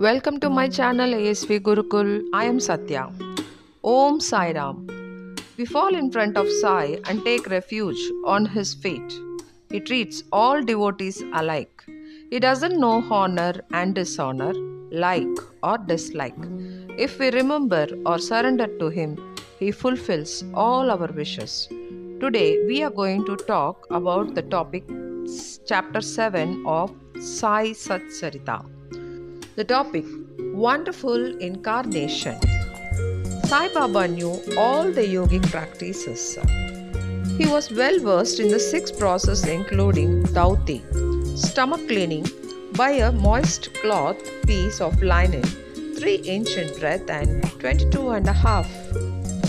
Welcome to my channel ASV Gurukul. I am Satya. Om Sai Ram. We fall in front of Sai and take refuge on his feet. He treats all devotees alike. He doesn't know honor and dishonor, like or dislike. If we remember or surrender to him, he fulfills all our wishes. Today we are going to talk about the topic chapter 7 of Sai Satcharitra. The topic Wonderful Incarnation. Sai Baba knew all the yogic practices. He was well versed in the six processes, including Dauti, stomach cleaning by a moist cloth piece of linen, 3-inch in breadth and 22 and a half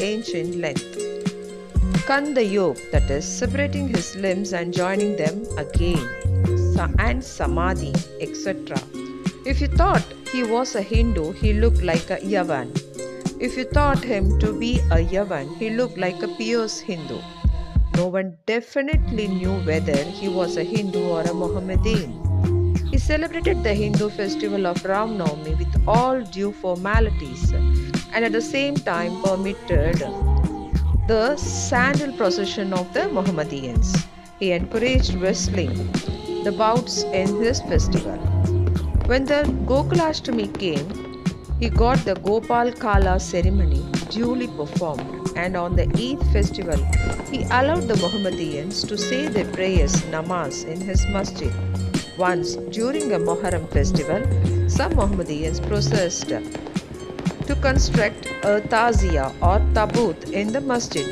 inch in length. Kanda Yoga, that is, separating his limbs and joining them again, and Samadhi, etc. If you thought he was a Hindu, he looked like a Yavan. If you thought him to be a Yavan, he looked like a pious Hindu. No one definitely knew whether he was a Hindu or a Mohammedan. He celebrated the Hindu festival of Ram Navami with all due formalities and at the same time permitted the sandal procession of the Mohammedans. He encouraged wrestling, the bouts in his festival. When the Gokulashtami came, he got the Gopal Kala ceremony duly performed, and on the Eid festival, he allowed the Mohammedans to say their prayers namaz in his masjid. Once, during a Muharram festival, some Mohammedans processed to construct a tazia or tabut in the masjid,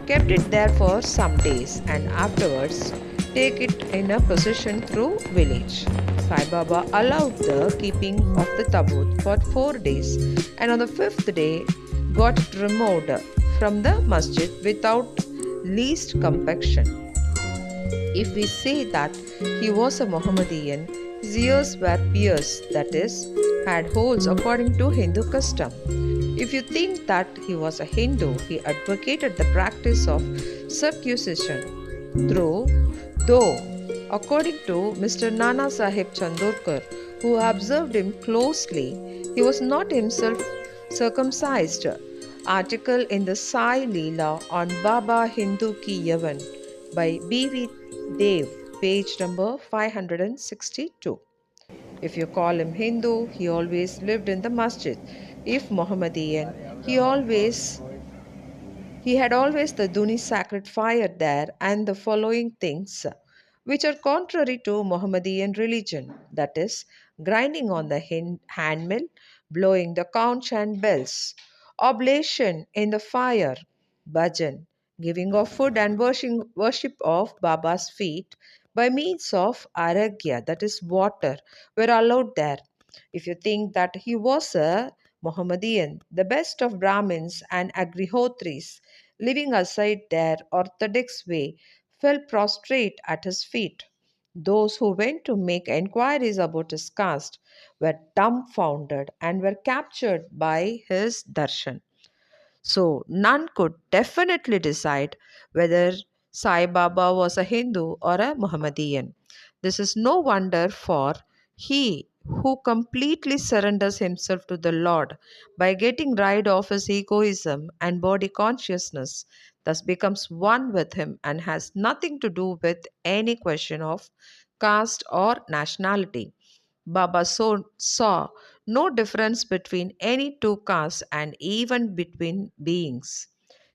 kept it there for some days, and afterwards take it in a procession through village. Sai Baba allowed the keeping of the tabut for 4 days, and on the 5th day got it removed from the masjid without least compunction. If we say that he was a Mohammedan, his ears were pierced, that is, had holes according to Hindu custom. If you think that he was a Hindu, he advocated the practice of circumcision though according to Mr. Nana Sahib Chandorkar, who observed him closely, he was not himself circumcised. Article in the Sai Leela on Baba Hindu Ki Yavan by B.V. Dev, page number 562. If you call him Hindu, he always lived in the masjid. If Mohammedan, he had always the Duni sacred fire there and the following things which are contrary to Mohammedan religion, that is, grinding on the handmill, blowing the conch and bells, oblation in the fire, bhajan, giving of food and worship of Baba's feet by means of aragya, that is water, were allowed there. If you think that he was a Mohammedan, the best of Brahmins and Agrihotris, living aside their orthodox way, fell prostrate at his feet. Those who went to make enquiries about his caste were dumbfounded and were captured by his darshan. So none could definitely decide whether Sai Baba was a Hindu or a Mohammedan. This is no wonder, for he who completely surrenders himself to the Lord by getting rid of his egoism and body consciousness thus becomes one with him and has nothing to do with any question of caste or nationality. Baba saw no difference between any two castes and even between beings.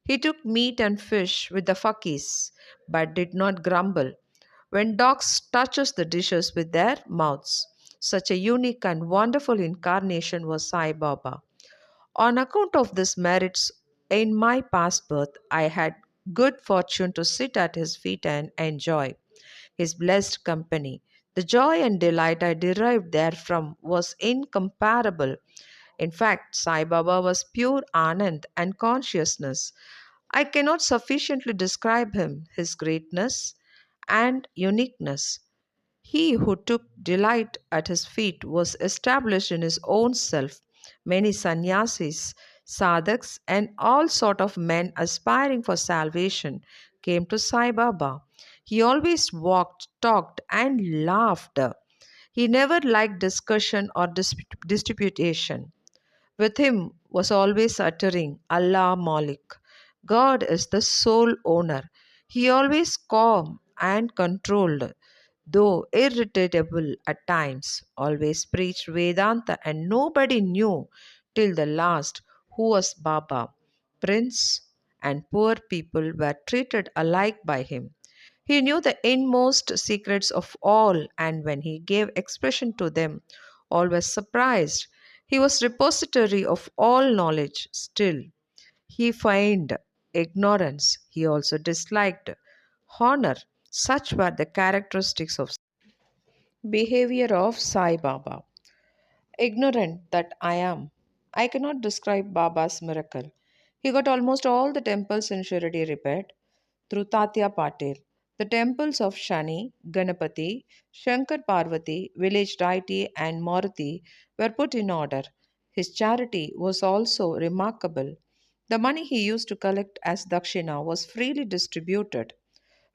He took meat and fish with the fakis, but did not grumble when dogs touches the dishes with their mouths. Such a unique and wonderful incarnation was Sai Baba. On account of these merits in my past birth, I had good fortune to sit at his feet and enjoy his blessed company. The joy and delight I derived therefrom was incomparable. In fact, Sai Baba was pure Anand and consciousness. I cannot sufficiently describe him, his greatness and uniqueness. He who took delight at his feet was established in his own self. Many sannyasis, sadhaks, and all sort of men aspiring for salvation came to Sai Baba. He always walked, talked, and laughed. He never liked discussion or disputation. With him was always uttering Allah Malik. God is the sole owner. He always calm and controlled, though irritable at times, always preached Vedanta, and nobody knew till the last who was Baba. Prince and poor people were treated alike by him. He knew the inmost secrets of all, and when he gave expression to them, all were surprised. He was repository of all knowledge. Still, he feigned ignorance. He also disliked honor. Such were the characteristics of behavior of Sai Baba. Ignorant that I am, I cannot describe Baba's miracle. He got almost all the temples in Shirdi repaired through Tatya Patil. The temples of Shani, Ganapati, Shankar Parvati, village deity, and Maruti were put in order. His charity was also remarkable. The money he used to collect as dakshina was freely distributed,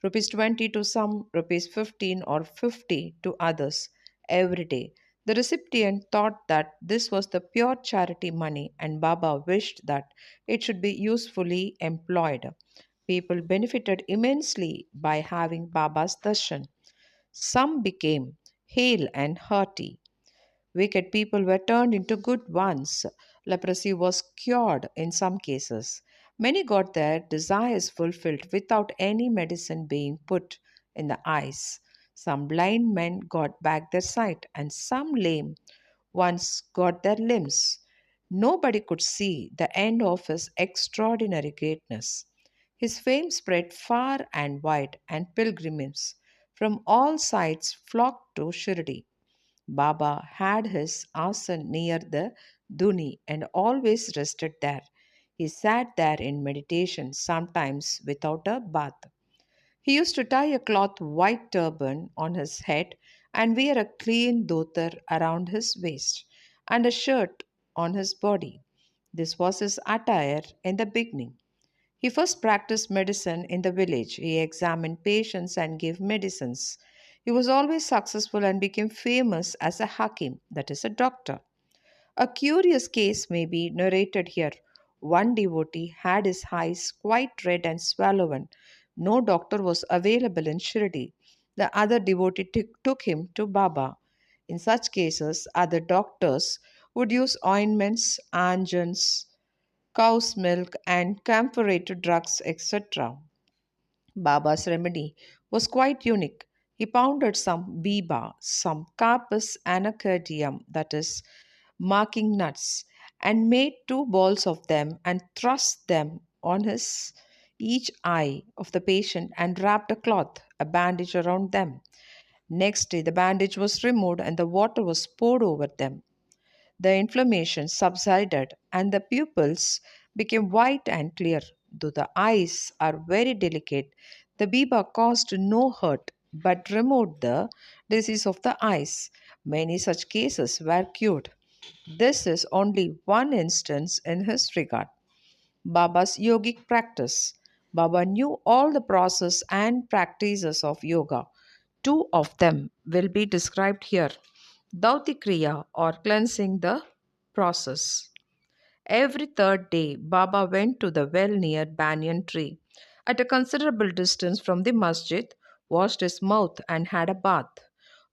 rupees 20 to some, rupees 15 or 50 to others every day. The recipient thought that this was the pure charity money, and Baba wished that it should be usefully employed. People benefited immensely by having Baba's darshan. Some became hale and hearty. Wicked people were turned into good ones. Leprosy was cured in some cases. Many got their desires fulfilled without any medicine being put in the eyes. Some blind men got back their sight, and some lame ones got their limbs. Nobody could see the end of his extraordinary greatness. His fame spread far and wide, and pilgrims from all sides flocked to Shirdi. Baba had his asan near the Duni and always rested there. He sat there in meditation, sometimes without a bath. He used to tie a cloth white turban on his head and wear a clean dhotar around his waist and a shirt on his body. This was his attire in the beginning. He first practiced medicine in the village. He examined patients and gave medicines. He was always successful and became famous as a hakim, that is, a doctor. A curious case may be narrated here. One devotee had his eyes quite red and swollen. No doctor was available in Shirdi. The other devotee took him to Baba. In such cases, other doctors would use ointments, anjans, cow's milk, and camphorated drugs, etc. Baba's remedy was quite unique. He pounded some biba, some carpus anacardium, that is, marking nuts, and made two balls of them and thrust them on his each eye of the patient and wrapped a cloth, a bandage around them. Next day, the bandage was removed and the water was poured over them. The inflammation subsided and the pupils became white and clear. Though the eyes are very delicate, the biba caused no hurt but removed the disease of the eyes. Many such cases were cured. This is only one instance in his regard. Baba's yogic practice. Baba knew all the process and practices of yoga. Two of them will be described here. Dauti Kriya, or cleansing the process. Every third day, Baba went to the well near banyan tree. At a considerable distance from the masjid, washed his mouth and had a bath.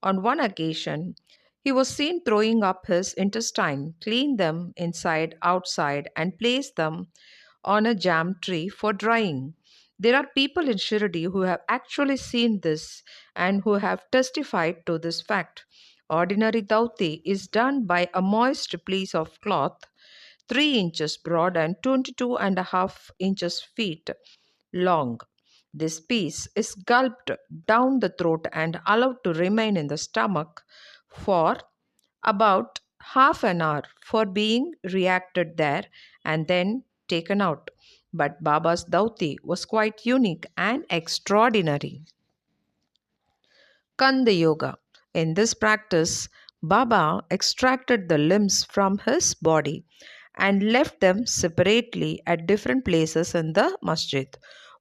On one occasion, he was seen throwing up his intestine, cleaned them inside, outside, and placed them on a jam tree for drying. There are people in Shirdi who have actually seen this and who have testified to this fact. Ordinary dauti is done by a moist piece of cloth 3 inches broad and 22 and a half inches feet long. This piece is gulped down the throat and allowed to remain in the stomach for about half an hour for being reacted there and then taken out. But Baba's Dauti was quite unique and extraordinary. Kanda Yoga. In this practice, Baba extracted the limbs from his body and left them separately at different places in the masjid.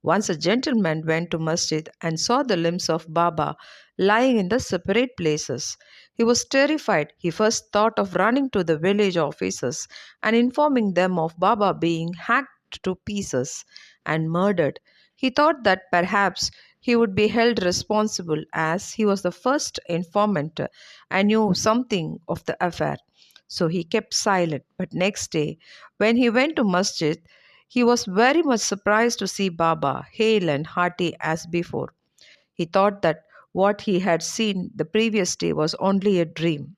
Once a gentleman went to masjid and saw the limbs of Baba lying in the separate places. He was terrified. He first thought of running to the village officers and informing them of Baba being hacked to pieces and murdered. He thought that perhaps he would be held responsible as he was the first informant and knew something of the affair. So he kept silent. But next day, when he went to masjid, he was very much surprised to see Baba, hale and hearty as before. He thought that what he had seen the previous day was only a dream.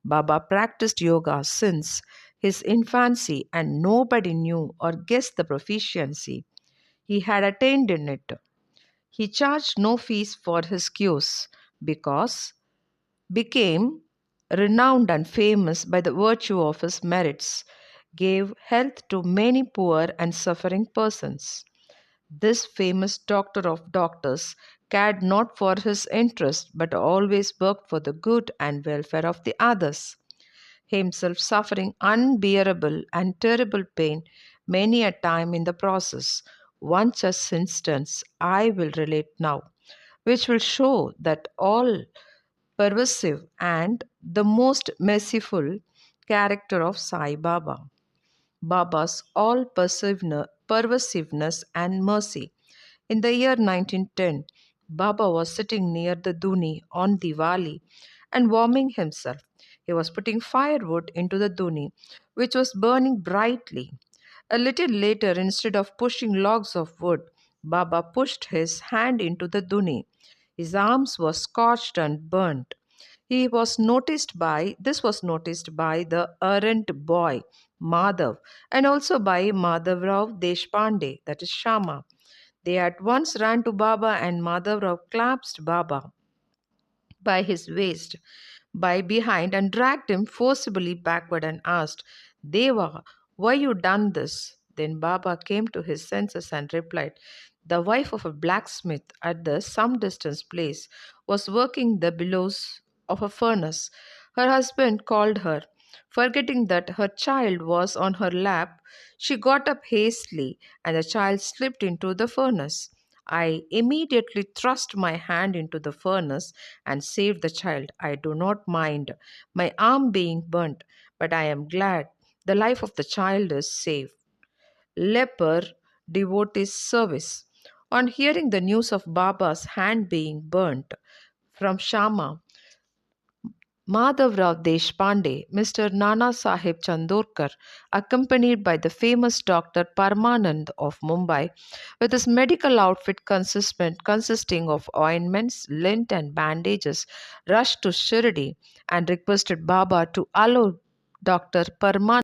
Baba practiced yoga since his infancy, and nobody knew or guessed the proficiency he had attained in it. He charged no fees for his cures because became renowned and famous by the virtue of his merits, gave health to many poor and suffering persons. This famous doctor of doctors cared not for his interest but always worked for the good and welfare of the others, himself suffering unbearable and terrible pain many a time in the process. One such instance I will relate now, which will show that all pervasive and the most merciful character of Sai Baba. Baba's all pervasiveness and mercy. In the year 1910, Baba was sitting near the Duni on Diwali and warming himself. He was putting firewood into the Duni, which was burning brightly. A little later, instead of pushing logs of wood, Baba pushed his hand into the Duni. His arms were scorched and burnt. This was noticed by the errant boy Madhav and also by Madhavrao Deshpande, that is Shama. They at once ran to Baba and Madhavrao clasped Baba by his waist by behind and dragged him forcibly backward and asked, Deva, why you done this? Then Baba came to his senses and replied, the wife of a blacksmith at the some distance place was working the bellows of a furnace. Her husband called her. Forgetting that her child was on her lap, she got up hastily and the child slipped into the furnace. I immediately thrust my hand into the furnace and saved the child. I do not mind my arm being burnt, but I am glad the life of the child is saved. Leper devotee's service. On hearing the news of Baba's hand being burnt from Shama, Madhavrao Deshpande, Mr. Nana Sahib Chandorkar, accompanied by the famous Dr. Parmanand of Mumbai, with his medical outfit consisting of ointments, lint, and bandages, rushed to Shirdi and requested Baba to allow Dr. Parmanand.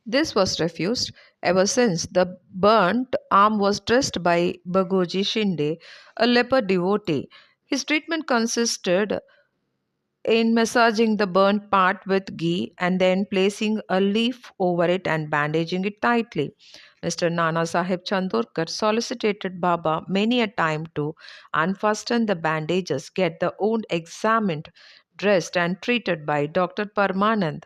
This was refused. Ever since, the burnt arm was dressed by Bagoji Shinde, a leper devotee. His treatment consisted in massaging the burnt part with ghee and then placing a leaf over it and bandaging it tightly. Mr. Nana Sahib Chandorkar solicited Baba many a time to unfasten the bandages, get the wound examined, dressed, and treated by Dr. Parmanand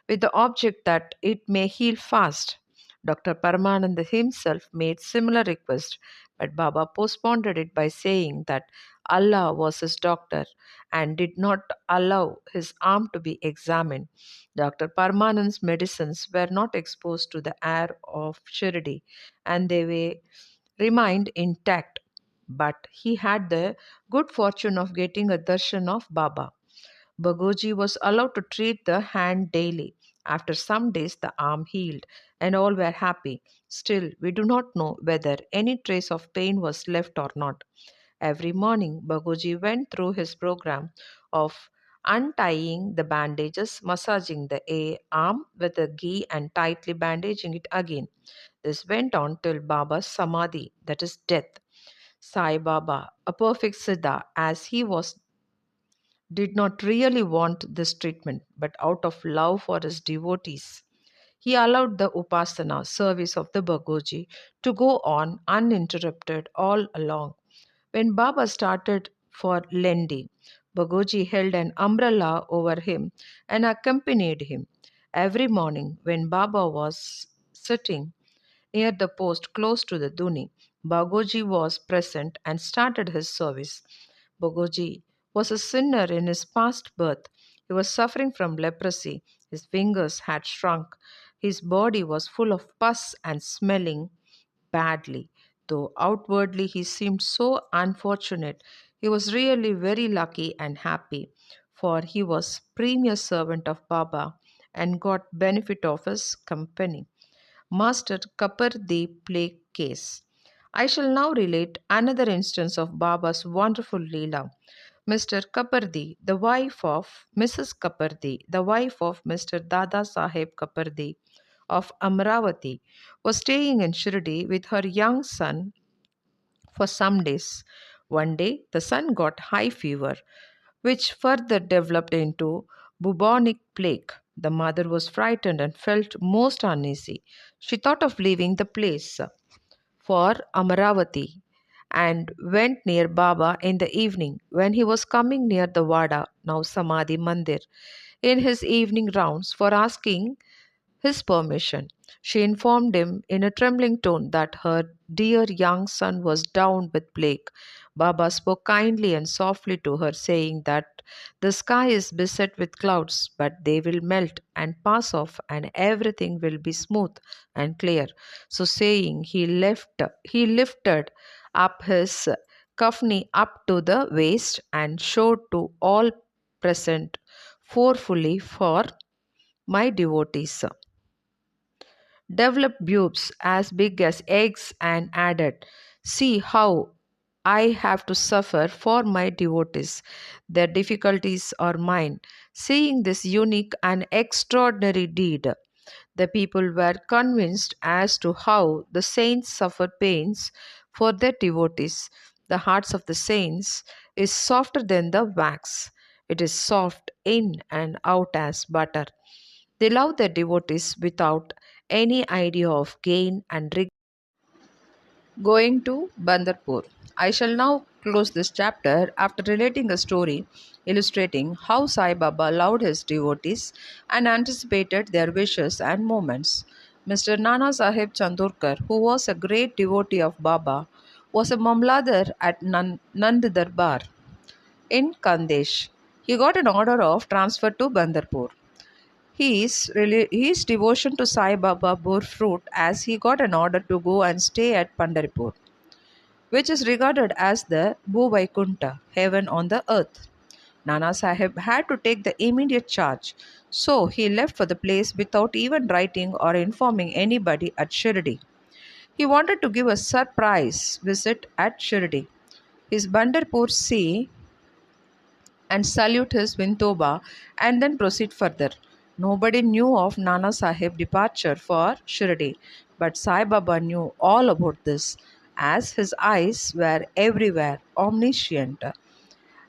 with the object that it may heal fast. Dr. Paramananda himself made similar request, but Baba postponed it by saying that Allah was his doctor and did not allow his arm to be examined. Dr. Paramanand's medicines were not exposed to the air of Shirdi and they remained intact. But he had the good fortune of getting a darshan of Baba. Bagoji was allowed to treat the hand daily. After some days, the arm healed and all were happy. Still, we do not know whether any trace of pain was left or not. Every morning, Bagoji went through his program of untying the bandages, massaging the arm with a ghee, and tightly bandaging it again. This went on till Baba's Samadhi, that is death. Sai Baba, a perfect Siddha, as he was did not really want this treatment, but out of love for his devotees, he allowed the Upasana service of the Bagoji to go on uninterrupted all along. When Baba started for Lendi, Bagoji held an umbrella over him and accompanied him. Every morning, when Baba was sitting near the post close to the Duni, Bagoji was present and started his service. Bagoji was a sinner in his past birth. He was suffering from leprosy. His fingers had shrunk. His body was full of pus and smelling badly. Though outwardly he seemed so unfortunate, he was really very lucky and happy, for he was premier servant of Baba and got benefit of his company. Master Kapar the plague case. I shall now relate another instance of Baba's wonderful Leela. Mr. Kapardi, the wife of Mrs. Kapardi, the wife of Mr. Dada Saheb Kapardi of Amravati, was staying in Shirdi with her young son for some days. One day, the son got high fever, which further developed into bubonic plague. The mother was frightened and felt most uneasy. She thought of leaving the place for Amaravati and went near Baba in the evening when he was coming near the Vada, now Samadhi Mandir, in his evening rounds for asking his permission. She informed him in a trembling tone that her dear young son was down with plague. Baba spoke kindly and softly to her, saying that the sky is beset with clouds, but they will melt and pass off, and everything will be smooth and clear. So saying, he lifted up his kafni up to the waist and showed to all present forcefully for my devotees developed bulbs as big as eggs and added, "See how I have to suffer for my devotees. Their difficulties are mine." Seeing this unique and extraordinary deed, the people were convinced as to how the saints suffer pains for their devotees. The hearts of the saints is softer than the wax. It is soft in and out as butter. They love their devotees without any idea of gain and regret. Going to Bandarpur. I shall now close this chapter after relating a story illustrating how Sai Baba loved his devotees and anticipated their wishes and moments. Mr. Nana Sahib Chandorkar, who was a great devotee of Baba, was a Mamladar at Nand Darbar in Kandesh. He got an order of transfer to Bandarpur. His devotion to Sai Baba bore fruit as he got an order to go and stay at Pandaripur, which is regarded as the Bhuvaikunta, heaven on the earth. Nana Sahib had to take the immediate charge, so he left for the place without even writing or informing anybody at Shirdi. He wanted to give a surprise visit at Shirdi. His Bandarpur see and salute his Vintoba and then proceed further. Nobody knew of Nana Sahib departure for Shirdi, but Sai Baba knew all about this as his eyes were everywhere, omniscient.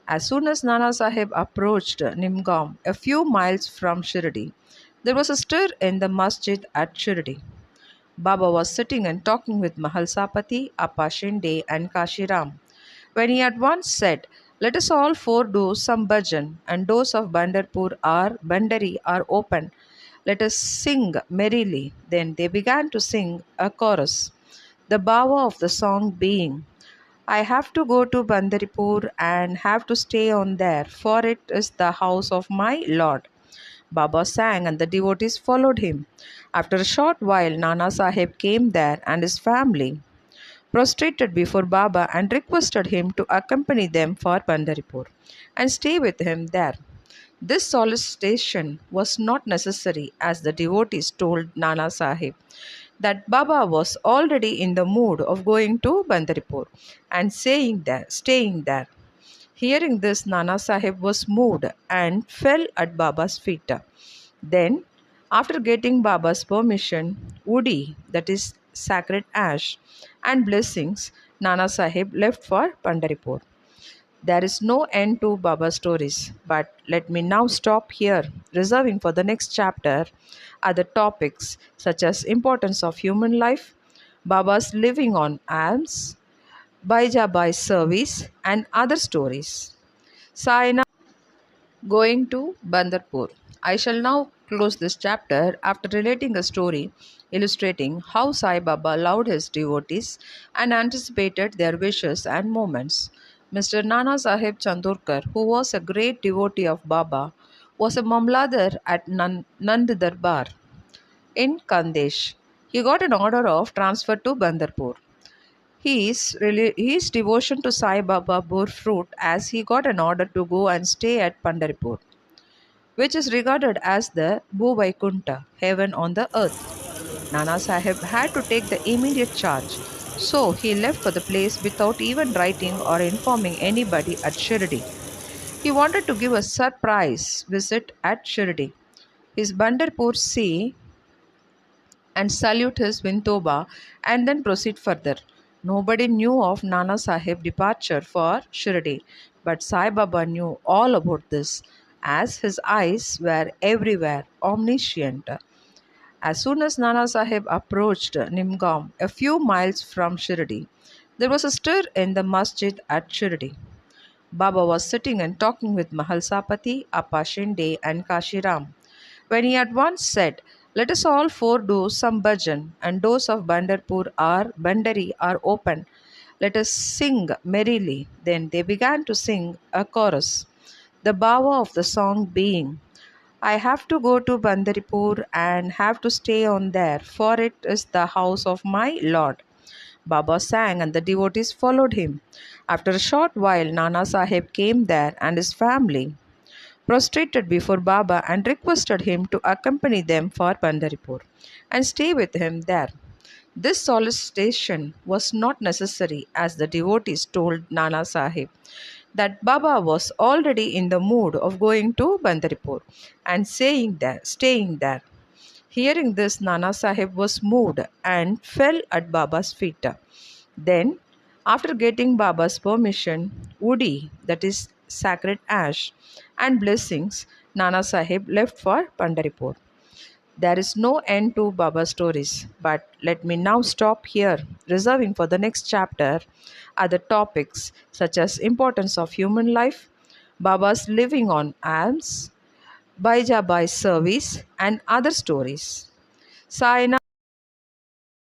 As soon as Nana Sahib approached Nimgam, a few miles from Shirdi, there was a stir in the masjid at Shirdi. Baba was sitting and talking with Mahalsapati, Appa Shinde, and Kashiram when he at once said, "Let us all four do some bhajan, and doors of Bandari are open. Let us sing merrily." Then they began to sing a chorus. The bhava of the song being, "I have to go to Bandaripur and have to stay on there, for it is the house of my Lord." Baba sang and the devotees followed him. After a short while, Nana Sahib came there and his family prostrated before Baba and requested him to accompany them for Pandharipur and stay with him there. This solicitation was not necessary as the devotees told Nana Sahib that Baba was already in the mood of going to Bandaripur and staying there. Hearing this, Nana Sahib was moved and fell at Baba's feet. Then, after getting Baba's permission, Woody, that is sacred ash, and blessings, Nana Sahib left for Pandaripur. There is no end to Baba's stories, but let me now stop here, reserving for the next chapter other topics such as importance of human life, Baba's living on alms, Baijabai service, and other stories. Sai going to Bandarpur. I shall now close this chapter after relating a story illustrating how Sai Baba loved his devotees and anticipated their wishes and moments. Mr. Nana Sahib Chandorkar, who was a great devotee of Baba, was a Mamladar at Nand Darbar in Kandesh. He got an order of transfer to Bandarpur. His devotion to Sai Baba bore fruit as he got an order to go and stay at Pandaripur, which is regarded as the Bhuvaikunta, heaven on the earth. Nana Sahib had to take the immediate charge, so he left for the place without even writing or informing anybody at Shirdi. He wanted to give a surprise visit at Shirdi. His Bandarpur see and salute his Vintoba and then proceed further. Nobody knew of Nana Sahib's departure for Shirdi, but Sai Baba knew all about this as his eyes were everywhere, omniscient. As soon as Nana Sahib approached Nimgam, a few miles from Shirdi, there was a stir in the masjid at Shirdi. Baba was sitting and talking with Mahalsapati, Appa Shinde, and Kashiram when he at once said, "Let us all four do some bhajan, and doors of Bandari are open. Let us sing merrily." Then they began to sing a chorus. The bhava of the song being, "I have to go to Bandaripur and have to stay on there, for it is the house of my Lord." Baba sang and the devotees followed him. After a short while, Nana Sahib came there and his family prostrated before Baba and requested him to accompany them for Pandharipur and stay with him there. This solicitation was not necessary as the devotees told Nana Sahib that Baba was already in the mood of going to Bandaripur and staying there. Hearing this, Nana Sahib was moved and fell at Baba's feet. Then, after getting Baba's permission, Woody, that is sacred ash, and blessings, Nana Sahib left for Pandaripur. There is no end to Baba's stories, but let me now stop here, reserving for the next chapter other topics such as importance of human life, Baba's living on alms, Baijabai service, and other stories. Sai